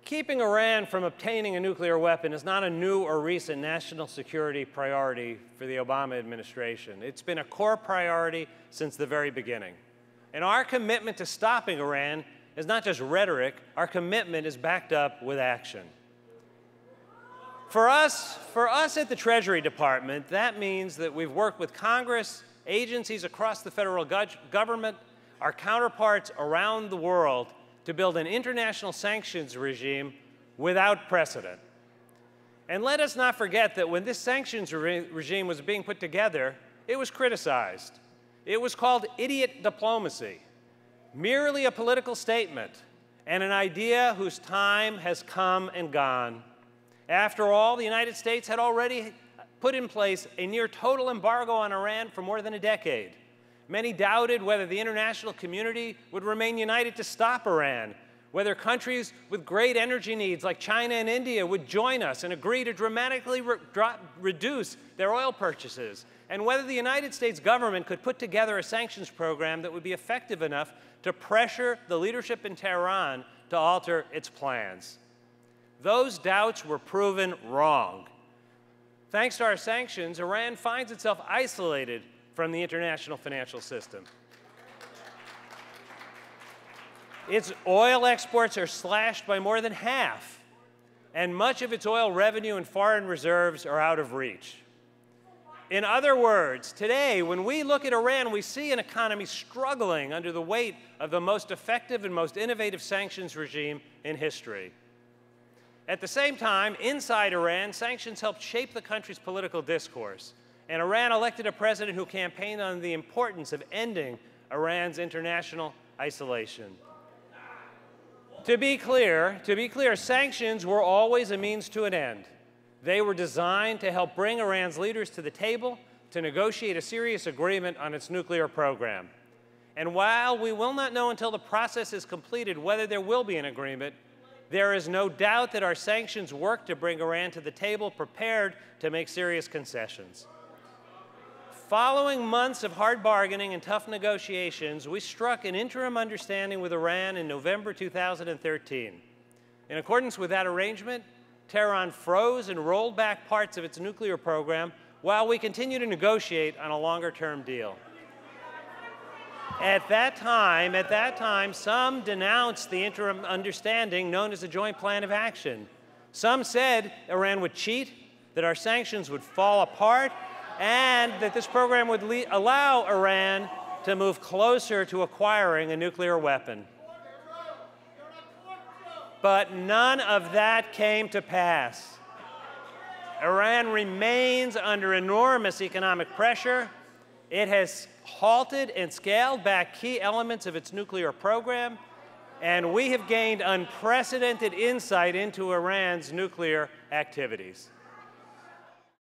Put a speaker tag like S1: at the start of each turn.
S1: Keeping Iran from obtaining a nuclear weapon is not a new or recent national security priority for the Obama administration. It's been a core priority since the very beginning. And our commitment to stopping Iran is not just rhetoric. Our commitment is backed up with action. For us at the Treasury Department, that means that we've worked with Congress, agencies across the federal government, our counterparts around the world to build an international sanctions regime without precedent. And let us not forget that when this sanctions regime was being put together, it was criticized. It was called idiot diplomacy, merely a political statement and an idea whose time has come and gone. After all, the United States had already put in place a near total embargo on Iran for more than a decade. Many doubted whether the international community would remain united to stop Iran, whether countries with great energy needs like China and India would join us and agree to dramatically reduce their oil purchases, and whether the United States government could put together a sanctions program that would be effective enough to pressure the leadership in Tehran to alter its plans. Those doubts were proven wrong. Thanks to our sanctions, Iran finds itself isolated from the international financial system. Its oil exports are slashed by more than half, and much of its oil revenue and foreign reserves are out of reach. In other words, today, when we look at Iran, we see an economy struggling under the weight of the most effective and most innovative sanctions regime in history. At the same time, inside Iran, sanctions helped shape the country's political discourse. And Iran elected a president who campaigned on the importance of ending Iran's international isolation. To be clear, sanctions were always a means to an end. They were designed to help bring Iran's leaders to the table to negotiate a serious agreement on its nuclear program. And while we will not know until the process is completed whether there will be an agreement, there is no doubt that our sanctions work to bring Iran to the table prepared to make serious concessions. Following months of hard bargaining and tough negotiations, we struck an interim understanding with Iran in November 2013. In accordance with that arrangement, Tehran froze and rolled back parts of its nuclear program while we continue to negotiate on a longer-term deal. At that time, some denounced the interim understanding known as the Joint Plan of Action. Some said Iran would cheat, that our sanctions would fall apart, and that this program would allow Iran to move closer to acquiring a nuclear weapon. But none of that came to pass. Iran remains under enormous economic pressure. It has halted and scaled back key elements of its nuclear program, and we have gained unprecedented insight into Iran's nuclear activities.